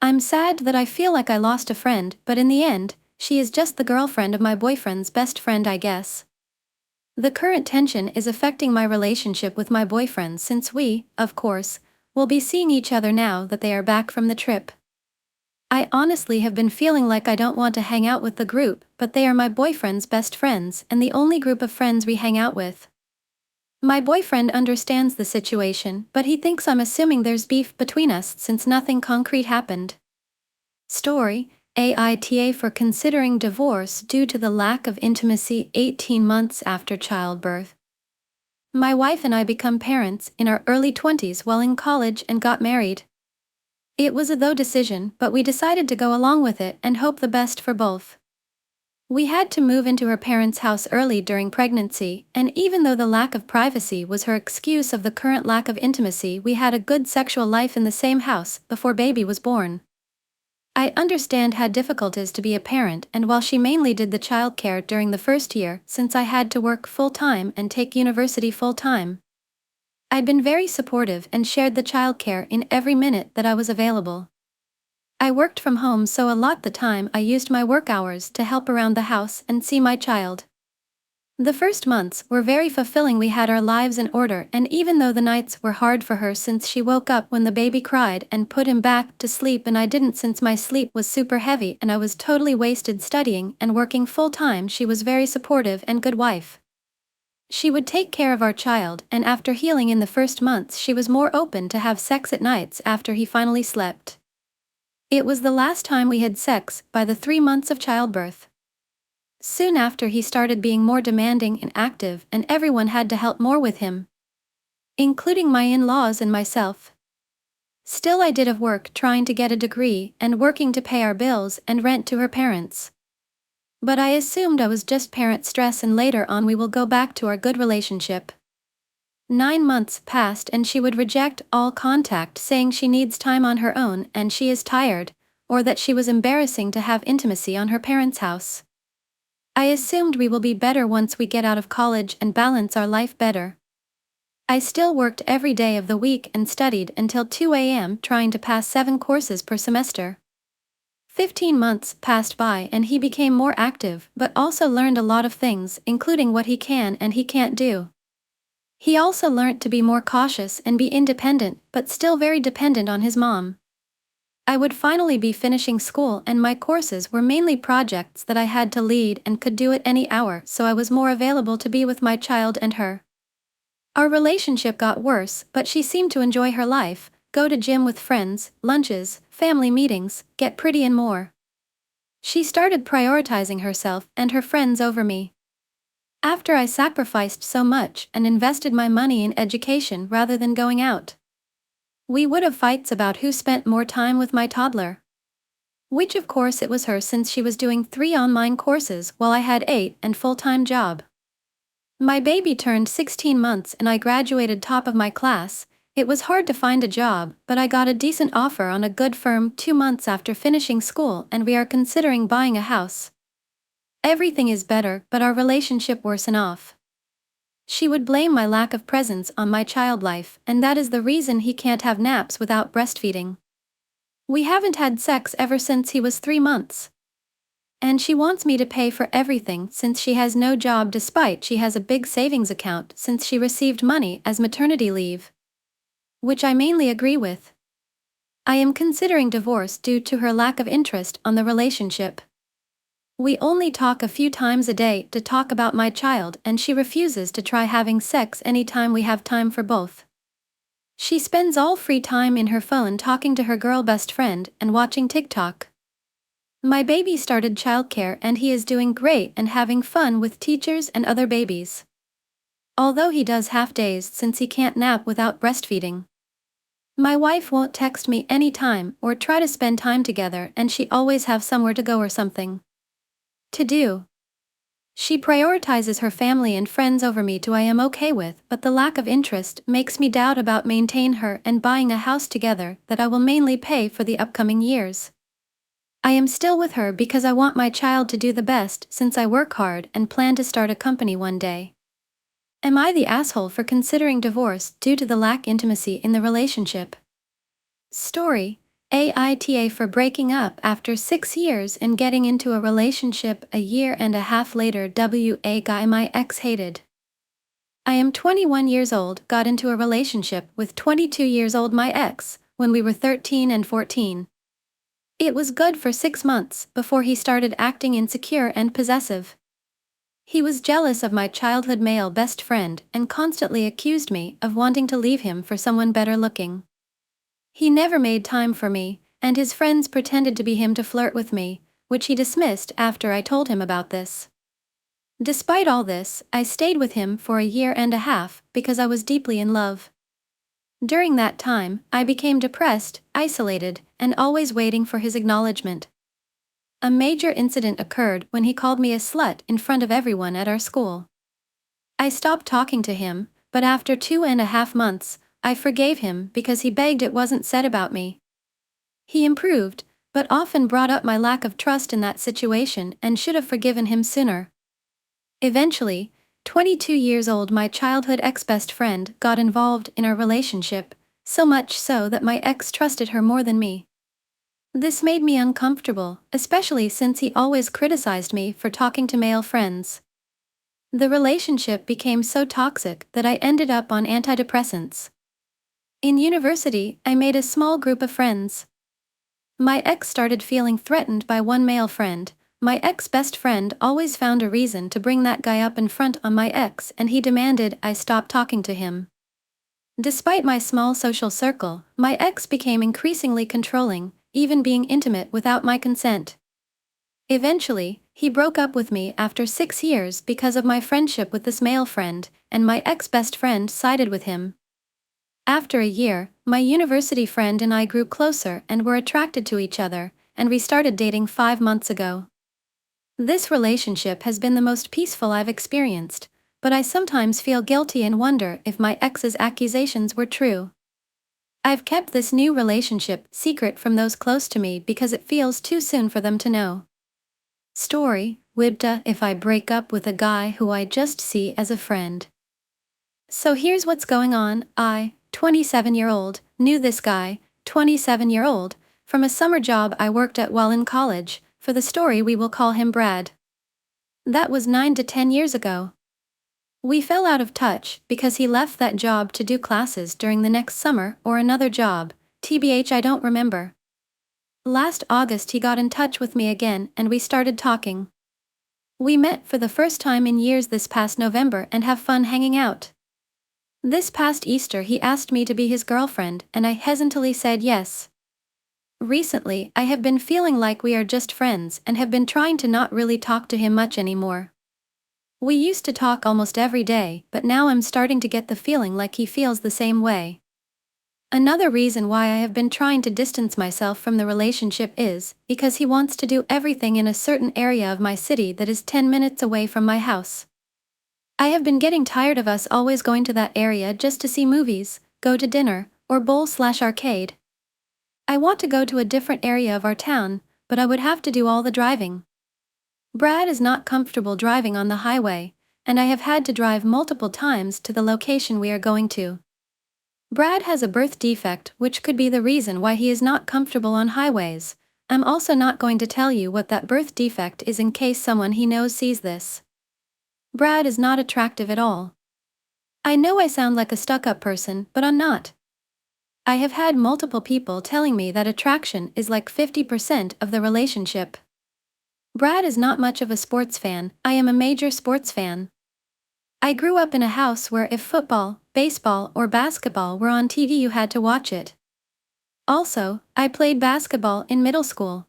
I'm sad that I feel like I lost a friend, but in the end, she is just the girlfriend of my boyfriend's best friend, I guess. The current tension is affecting my relationship with my boyfriend since we, of course, will be seeing each other now that they are back from the trip. I honestly have been feeling like I don't want to hang out with the group, but they are my boyfriend's best friends and the only group of friends we hang out with. My boyfriend understands the situation, but he thinks I'm assuming there's beef between us since nothing concrete happened. Story: AITA for considering divorce due to the lack of intimacy 18 months after childbirth. My wife and I become parents in our early 20s while in college and got married. It was a though decision, but we decided to go along with it and hope the best for both. We had to move into her parents' house early during pregnancy, and even though the lack of privacy was her excuse of the current lack of intimacy, we had a good sexual life in the same house before baby was born. I understand how difficult it is to be a parent, and while she mainly did the childcare during the first year, since I had to work full-time and take university full-time, I'd been very supportive and shared the childcare in every minute that I was available. I worked from home, so a lot the time I used my work hours to help around the house and see my child. The first months were very fulfilling. We had our lives in order, and even though the nights were hard for her since she woke up when the baby cried and put him back to sleep and I didn't since my sleep was super heavy and I was totally wasted studying and working full-time, she was very supportive and good wife. She would take care of our child, and after healing in the first months she was more open to have sex at nights after he finally slept. It was the last time we had sex by the 3 months of childbirth. Soon after he started being more demanding and active, and everyone had to help more with him, including my in-laws and myself. Still, I did have work trying to get a degree and working to pay our bills and rent to her parents. But I assumed I was just parent stress, and later on we will go back to our good relationship. 9 months passed and she would reject all contact, saying she needs time on her own and she is tired, or that she was embarrassing to have intimacy on her parents' house. I assumed we will be better once we get out of college and balance our life better. I still worked every day of the week and studied until 2 a.m. trying to pass 7 courses per semester. 15 months passed by and he became more active, but also learned a lot of things, including what he can and he can't do. He also learnt to be more cautious and be independent, but still very dependent on his mom. I would finally be finishing school and my courses were mainly projects that I had to lead and could do at any hour, so I was more available to be with my child and her. Our relationship got worse, but she seemed to enjoy her life, go to gym with friends, lunches, family meetings, get pretty and more. She started prioritizing herself and her friends over me. After I sacrificed so much and invested my money in education rather than going out, we would have fights about who spent more time with my toddler. Which of course it was her, since she was doing 3 online courses while I had 8 and full-time job. My baby turned 16 months and I graduated top of my class. It was hard to find a job, but I got a decent offer on a good firm 2 months after finishing school and we are considering buying a house. Everything is better, but our relationship worsened off. She would blame my lack of presence on my child life, and that is the reason he can't have naps without breastfeeding. We haven't had sex ever since he was 3 months. And she wants me to pay for everything since she has no job despite she has a big savings account since she received money as maternity leave. Which I mainly agree with. I am considering divorce due to her lack of interest on the relationship. We only talk a few times a day to talk about my child and she refuses to try having sex anytime we have time for both. She spends all free time in her phone talking to her girl best friend and watching TikTok. My baby started childcare and he is doing great and having fun with teachers and other babies. Although he does half days since he can't nap without breastfeeding. My wife won't text me anytime or try to spend time together and she always have somewhere to go or something to do. She prioritizes her family and friends over me I am okay with, but the lack of interest makes me doubt about maintain her and buying a house together that I will mainly pay for the upcoming years. I am still with her because I want my child to do the best since I work hard and plan to start a company one day. Am I the asshole for considering divorce due to the lack intimacy in the relationship? Story: AITA for breaking up after 6 years and getting into a relationship a year and a half later. A guy my ex hated. I am 21 years old, got into a relationship with 22 years old my ex when we were 13 and 14. It was good for 6 months before he started acting insecure and possessive. He was jealous of my childhood male best friend and constantly accused me of wanting to leave him for someone better looking. He never made time for me, and his friends pretended to be him to flirt with me, which he dismissed after I told him about this. Despite all this, I stayed with him for a year and a half because I was deeply in love. During that time, I became depressed, isolated, and always waiting for his acknowledgement. A major incident occurred when he called me a slut in front of everyone at our school. I stopped talking to him, but after 2.5 months, I forgave him because he begged it wasn't said about me. He improved, but often brought up my lack of trust in that situation and should have forgiven him sooner. Eventually, 22 years old my childhood ex-best friend got involved in our relationship, so much so that my ex trusted her more than me. This made me uncomfortable, especially since he always criticized me for talking to male friends. The relationship became so toxic that I ended up on antidepressants. In university, I made a small group of friends. My ex started feeling threatened by one male friend. My ex-best friend always found a reason to bring that guy up in front on my ex and he demanded I stop talking to him. Despite my small social circle, my ex became increasingly controlling, even being intimate without my consent. Eventually, he broke up with me after 6 years because of my friendship with this male friend, and my ex-best friend sided with him. After a year, my university friend and I grew closer and were attracted to each other, and we started dating 5 months ago. This relationship has been the most peaceful I've experienced, but I sometimes feel guilty and wonder if my ex's accusations were true. I've kept this new relationship secret from those close to me because it feels too soon for them to know. Story: Wibda if I break up with a guy who I just see as a friend. So here's what's going on. I, 27-year-old, knew this guy, 27-year-old, from a summer job I worked at while in college. For the story we will call him Brad. That was 9 to 10 years ago. We fell out of touch because he left that job to do classes during the next summer or another job, TBH I don't remember. Last August he got in touch with me again and we started talking. We met for the first time in years this past November and have fun hanging out. This past Easter he asked me to be his girlfriend and I hesitantly said yes. Recently, I have been feeling like we are just friends and have been trying to not really talk to him much anymore. We used to talk almost every day, but now I'm starting to get the feeling like he feels the same way. Another reason why I have been trying to distance myself from the relationship is because he wants to do everything in a certain area of my city that is 10 minutes away from my house. I have been getting tired of us always going to that area just to see movies, go to dinner, or bowl/arcade. I want to go to a different area of our town, but I would have to do all the driving. Brad is not comfortable driving on the highway, and I have had to drive multiple times to the location we are going to. Brad has a birth defect, which could be the reason why he is not comfortable on highways. I'm also not going to tell you what that birth defect is in case someone he knows sees this. Brad is not attractive at all. I know I sound like a stuck-up person, but I'm not. I have had multiple people telling me that attraction is like 50% of the relationship. Brad is not much of a sports fan. I am a major sports fan. I grew up in a house where if football, baseball, or basketball were on TV, you had to watch it. Also, I played basketball in middle school.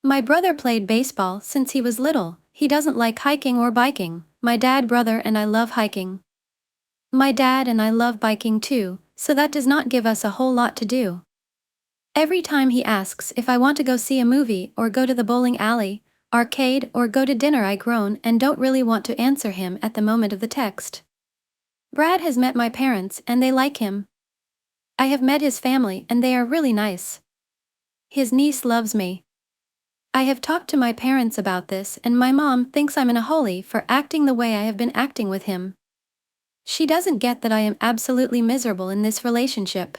My brother played baseball since he was little. He doesn't like hiking or biking. My brother and I love hiking. My dad and I love biking too, so that does not give us a whole lot to do. Every time he asks if I want to go see a movie or go to the bowling alley, arcade, or go to dinner, I groan and don't really want to answer him at the moment of the text. Brad has met my parents and they like him. I have met his family and they are really nice. His niece loves me. I have talked to my parents about this and my mom thinks I'm in a hole for acting the way I have been acting with him. She doesn't get that I am absolutely miserable in this relationship.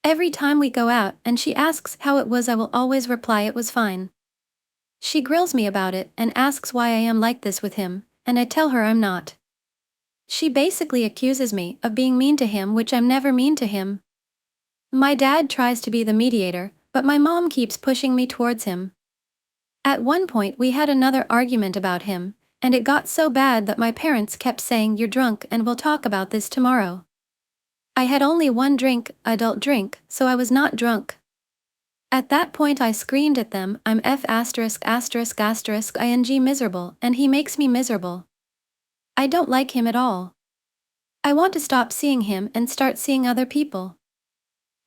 Every time we go out and she asks how it was, I will always reply it was fine. She grills me about it and asks why I am like this with him, and I tell her I'm not. She basically accuses me of being mean to him, which I'm never mean to him. My dad tries to be the mediator, but my mom keeps pushing me towards him. At one point we had another argument about him, and it got so bad that my parents kept saying, "You're drunk and we'll talk about this tomorrow." I had only one drink, adult drink, so I was not drunk. At that point I screamed at them, "I'm ing miserable, and he makes me miserable. I don't like him at all. I want to stop seeing him and start seeing other people."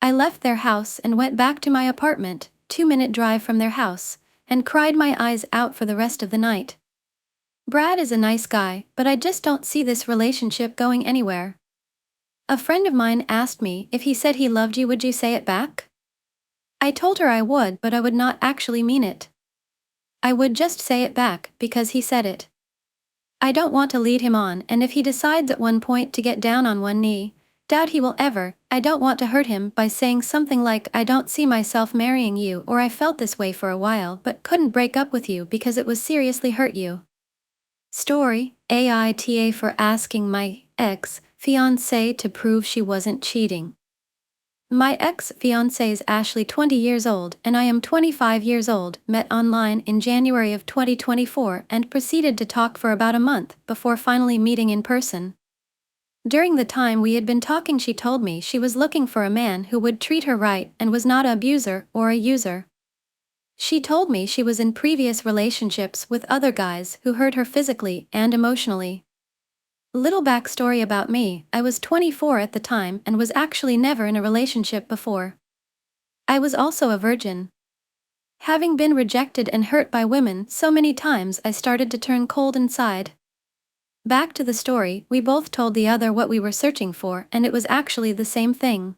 I left their house and went back to my apartment, 2-minute drive from their house, and cried my eyes out for the rest of the night. Brad is a nice guy, but I just don't see this relationship going anywhere. A friend of mine asked me, if he said he loved you, would you say it back? I told her I would, but I would not actually mean it. I would just say it back because he said it. I don't want to lead him on, and if he decides at one point to get down on one knee, doubt he will ever, I don't want to hurt him by saying something like, "I don't see myself marrying you," or "I felt this way for a while but couldn't break up with you because it was seriously hurt you." Story, AITA for asking my ex-fiance to prove she wasn't cheating. My ex-fiance is Ashley, 20 years old, and I am 25 years old, met online in January of 2024 and proceeded to talk for about a month before finally meeting in person. During the time we had been talking, she told me she was looking for a man who would treat her right and was not an abuser or a user. She told me she was in previous relationships with other guys who hurt her physically and emotionally. Little backstory about me: I was 24 at the time and was actually never in a relationship before. I was also a virgin. Having been rejected and hurt by women so many times, I started to turn cold inside. Back to the story, we both told the other what we were searching for, and it was actually the same thing.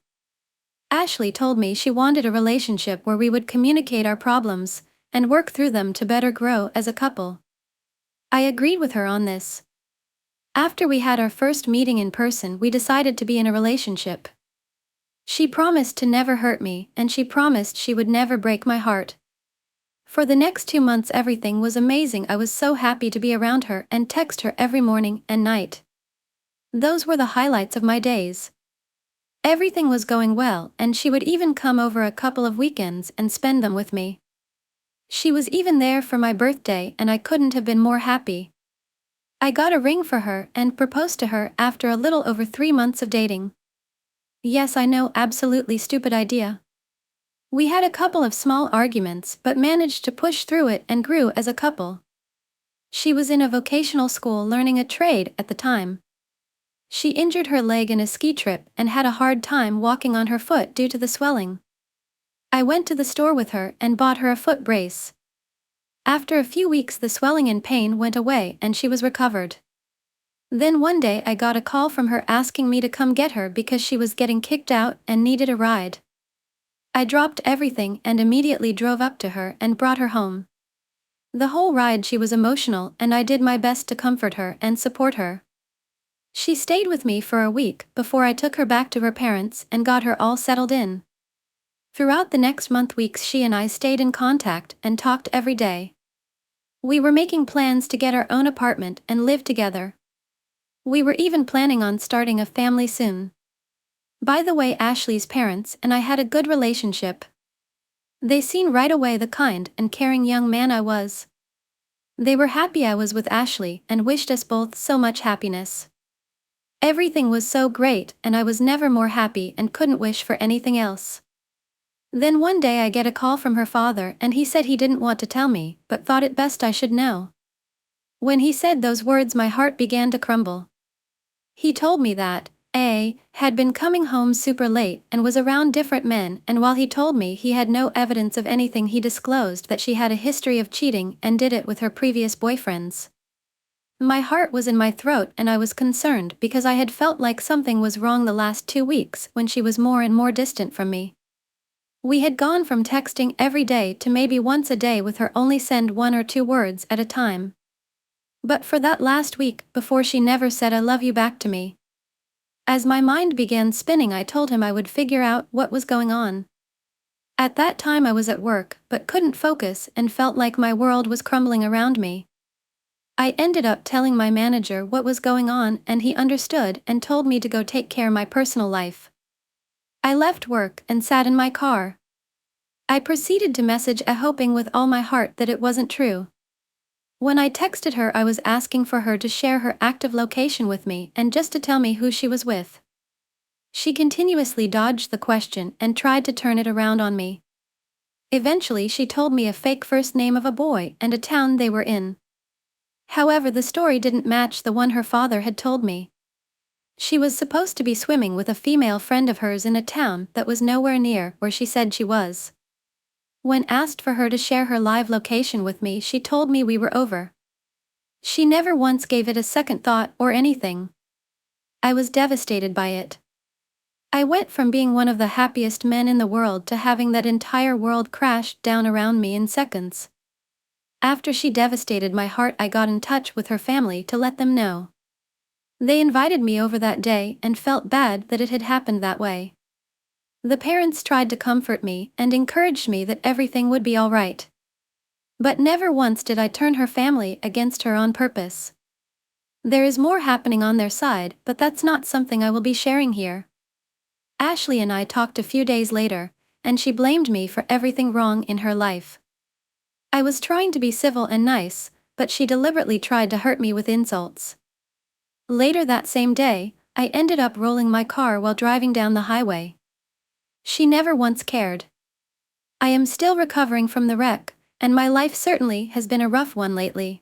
Ashley told me she wanted a relationship where we would communicate our problems and work through them to better grow as a couple. I agreed with her on this. After we had our first meeting in person, we decided to be in a relationship. She promised to never hurt me, and she promised she would never break my heart. For the next 2 months everything was amazing. I was so happy to be around her and text her every morning and night. Those were the highlights of my days. Everything was going well, and she would even come over a couple of weekends and spend them with me. She was even there for my birthday, and I couldn't have been more happy. I got a ring for her and proposed to her after a little over 3 months of dating. Yes, I know, absolutely stupid idea. We had a couple of small arguments but managed to push through it and grew as a couple. She was in a vocational school learning a trade at the time. She injured her leg in a ski trip and had a hard time walking on her foot due to the swelling. I went to the store with her and bought her a foot brace. After a few weeks the swelling and pain went away and she was recovered. Then one day I got a call from her asking me to come get her because she was getting kicked out and needed a ride. I dropped everything and immediately drove up to her and brought her home. The whole ride she was emotional and I did my best to comfort her and support her. She stayed with me for a week before I took her back to her parents and got her all settled in. Throughout the next weeks she and I stayed in contact and talked every day. We were making plans to get our own apartment and live together. We were even planning on starting a family soon. By the way, Ashley's parents and I had a good relationship. They seen right away the kind and caring young man I was. They were happy I was with Ashley and wished us both so much happiness. Everything was so great and I was never more happy and couldn't wish for anything else. Then one day I get a call from her father and he said he didn't want to tell me, but thought it best I should know. When he said those words my heart began to crumble. He told me that A had been coming home super late and was around different men, and while he told me he had no evidence of anything, he disclosed that she had a history of cheating and did it with her previous boyfriends. My heart was in my throat and I was concerned because I had felt like something was wrong the last 2 weeks when she was more and more distant from me. We had gone from texting every day to maybe once a day with her only send 1 or 2 words at a time. But for that last week before she never said I love you back to me. As my mind began spinning, I told him I would figure out what was going on. At that time I was at work but couldn't focus and felt like my world was crumbling around me. I ended up telling my manager what was going on and he understood and told me to go take care of my personal life. I left work and sat in my car. I proceeded to message A, hoping with all my heart that it wasn't true. When I texted her, I was asking for her to share her active location with me and just to tell me who she was with. She continuously dodged the question and tried to turn it around on me. Eventually she told me a fake first name of a boy and a town they were in. However, the story didn't match the one her father had told me. She was supposed to be swimming with a female friend of hers in a town that was nowhere near where she said she was. When asked for her to share her live location with me, she told me we were over. She never once gave it a second thought or anything. I was devastated by it. I went from being one of the happiest men in the world to having that entire world crash down around me in seconds. After she devastated my heart, I got in touch with her family to let them know. They invited me over that day and felt bad that it had happened that way. The parents tried to comfort me and encouraged me that everything would be all right. But never once did I turn her family against her on purpose. There is more happening on their side, but that's not something I will be sharing here. Ashley and I talked a few days later, and she blamed me for everything wrong in her life. I was trying to be civil and nice, but she deliberately tried to hurt me with insults. Later that same day, I ended up rolling my car while driving down the highway. She never once cared. I am still recovering from the wreck, and my life certainly has been a rough one lately.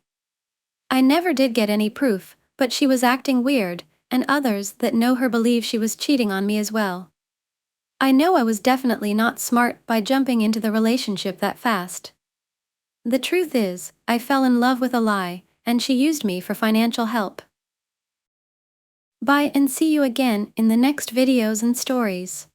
I never did get any proof, but she was acting weird, and others that know her believe she was cheating on me as well. I know I was definitely not smart by jumping into the relationship that fast. The truth is, I fell in love with a lie, and she used me for financial help. Bye and see you again in the next videos and stories.